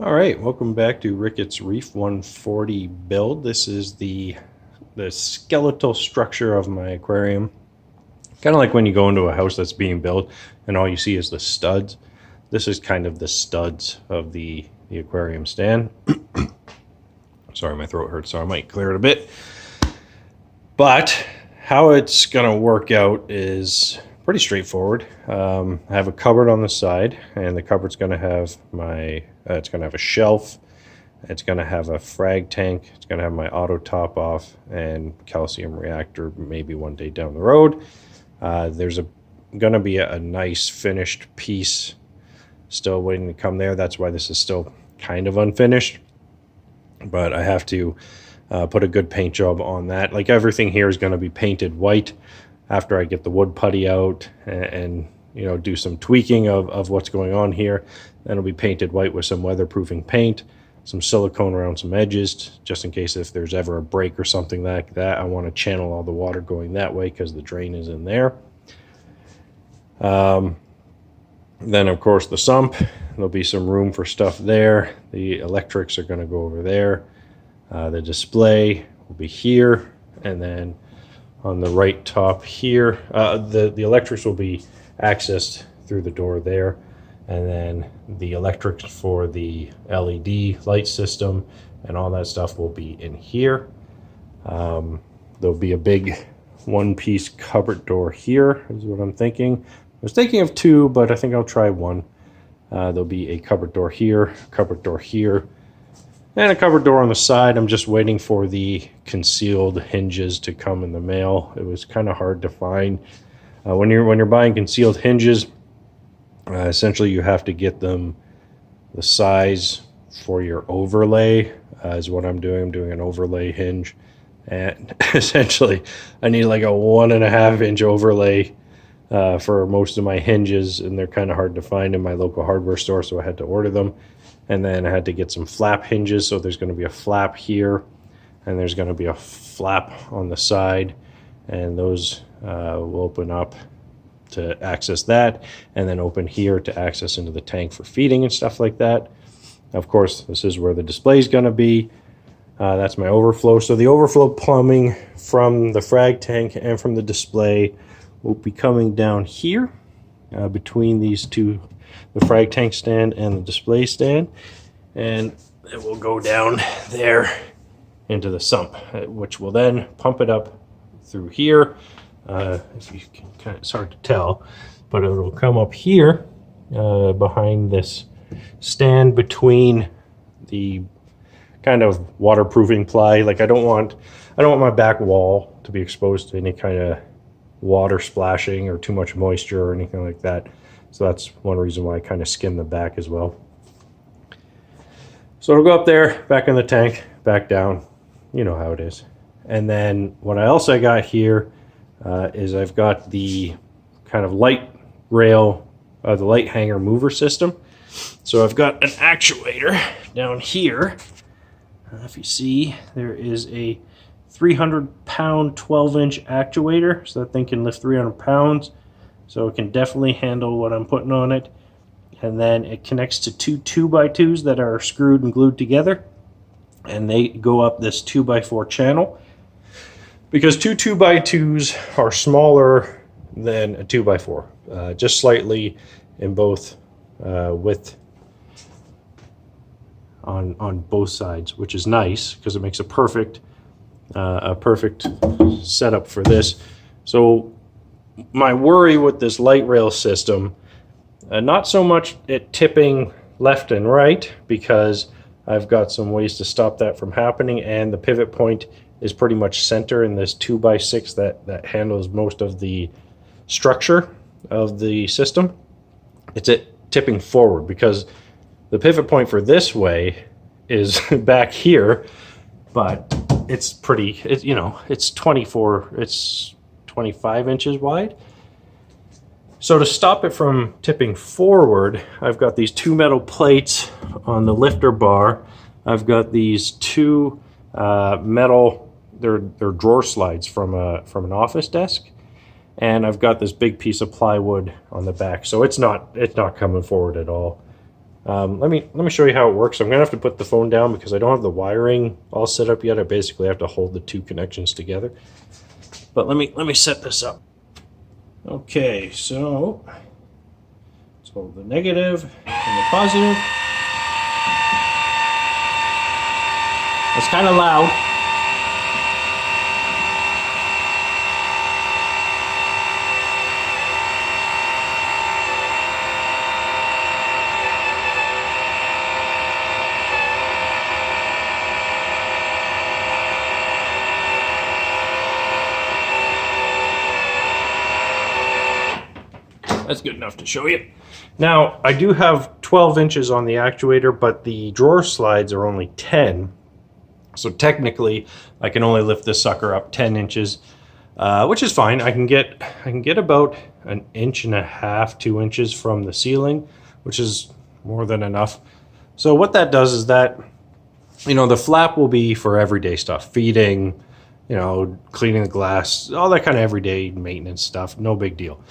All right, welcome back to Ricketts Reef 140 build. This is the skeletal structure of my aquarium. Kind of like when you go into a house that's being built and all you see is the studs. This is kind of the studs of the aquarium stand. Sorry, my throat hurts, so I might clear it a bit. But how it's going to work out is pretty straightforward. I have a cupboard on the side, and the cupboard's going to have it's going to have a shelf. It's going to have a frag tank. It's going to have my auto top off and calcium reactor maybe one day down the road. There's going to be a nice finished piece still waiting to come there. That's why this is still kind of unfinished. But I have to put a good paint job on that. Like everything here is going to be painted white after I get the wood putty out and you know, do some tweaking of what's going on here. Then it'll be painted white with some weatherproofing paint, some silicone around some edges, just in case if there's ever a break or something like that. I want to channel all the water going that way because the drain is in there. Then of course the sump, there'll be some room for stuff there. The electrics are going to go over there. The display will be here, and then on the right top here, the electrics will be accessed through the door there, and then the electrics for the LED light system and all that stuff will be in here. There'll be a big one-piece cupboard door here is what I'm thinking. I was thinking of two, but I think I'll try one. There'll be a cupboard door here, and a cupboard door on the side. I'm just waiting for the concealed hinges to come in the mail. It was kind of hard to find. When you're buying concealed hinges, essentially you have to get them the size for your overlay, is what I'm doing. I'm doing an overlay hinge, and essentially I need like a 1.5 inch overlay for most of my hinges, and they're kind of hard to find in my local hardware store, so I had to order them. And then I had to get some flap hinges, so there's going to be a flap here, and there's going to be a flap on the side, and those will open up to access that, and then open here to access into the tank for feeding and stuff like that. Of course, this is where the display is going to be. That's my overflow. So the overflow plumbing from the frag tank and from the display will be coming down here between these two, the frag tank stand and the display stand, and it will go down there into the sump, which will then pump it up through here. If you can it's hard to tell, but it will come up here behind this stand between the kind of waterproofing ply. Like I don't want my back wall to be exposed to any kind of water splashing or too much moisture or anything like that. So that's one reason why I kind of skim the back as well. So it'll go up there, back in the tank, back down. You know how it is. And then what I got here is I've got the kind of light rail, the light hanger mover system. So I've got an actuator down here. If you see, there is a 300-pound 12-inch actuator. So that thing can lift 300 pounds. So it can definitely handle what I'm putting on it. And then it connects to two 2x2s that are screwed and glued together. And they go up this 2x4 channel. Because two 2x2s are smaller than a 2x4. Just slightly in both width on both sides, which is nice because it makes a perfect setup for this. So my worry with this light rail system, not so much it tipping left and right, because I've got some ways to stop that from happening, and the pivot point is pretty much center in this 2x6 that handles most of the structure of the system. It's it tipping forward, because the pivot point for this way is back here, but it's it's 25 inches wide. So to stop it from tipping forward, I've got these two metal plates on the lifter bar. I've got these two metal, they're drawer slides from an office desk, and I've got this big piece of plywood on the back. So it's not coming forward at all. Let me show you how it works. I'm gonna have to put the phone down because I don't have the wiring all set up yet. I basically have to hold the two connections together. But let me set this up. Okay, so the negative and the positive. It's kind of loud. That's good enough to show you. Now, I do have 12 inches on the actuator, but the drawer slides are only 10. So technically, I can only lift this sucker up 10 inches, which is fine. I can get about 1.5 inches, 2 inches from the ceiling, which is more than enough. So what that does is that, the flap will be for everyday stuff, feeding, cleaning the glass, all that kind of everyday maintenance stuff, no big deal.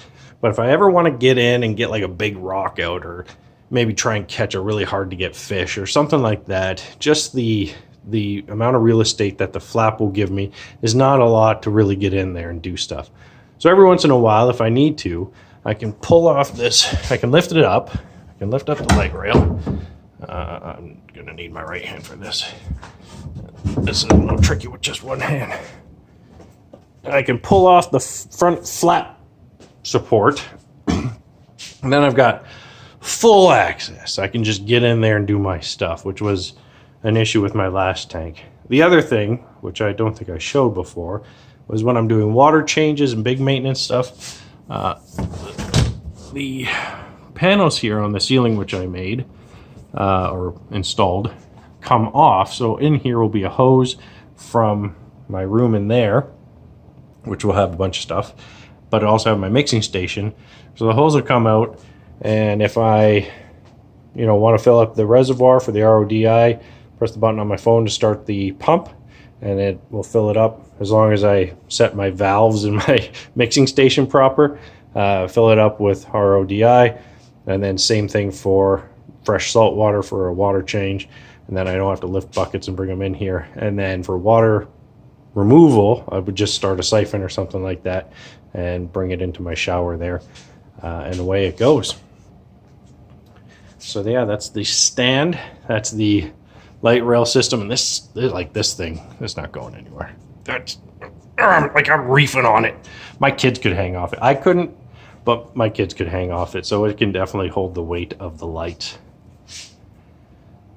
But if I ever want to get in and get like a big rock out, or maybe try and catch a really hard to get fish or something like that, just the amount of real estate that the flap will give me is not a lot to really get in there and do stuff. So every once in a while, if I need to, I can pull off this, I can lift it up, I can lift up the light rail. I'm gonna need my right hand for this. This is a little tricky with just one hand. And I can pull off the front flap support, and then I've got full access. I can just get in there and do my stuff, which was an issue with my last tank. The other thing, which I don't think I showed before, was when I'm doing water changes and big maintenance stuff, the panels here on the ceiling, which I made or installed, come off. So in here will be a hose from my room in there, which will have a bunch of stuff, but I also have my mixing station. So the hose will come out, and if I want to fill up the reservoir for the RODI, press the button on my phone to start the pump, and it will fill it up as long as I set my valves in my mixing station proper. Fill it up with RODI, and then same thing for fresh salt water for a water change, and then I don't have to lift buckets and bring them in here. And then for water removal, I would just start a siphon or something like that and bring it into my shower there, and away it goes. So yeah, that's the stand, that's the light rail system, and this thing, it's not going anywhere. That's like I'm reefing on it. My kids could hang off it. I couldn't, but my kids could hang off it, so it can definitely hold the weight of the light.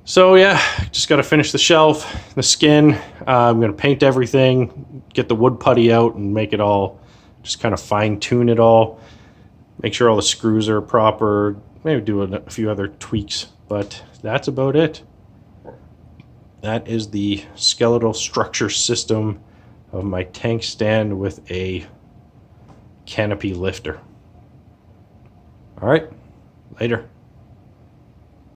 So yeah, just got to finish the shelf, the skin. I'm going to paint everything, get the wood putty out and make it all, just kind of fine tune it all, make sure all the screws are proper, maybe do a few other tweaks, but that's about it. That is the skeletal structure system of my tank stand with a canopy lifter. All right, later.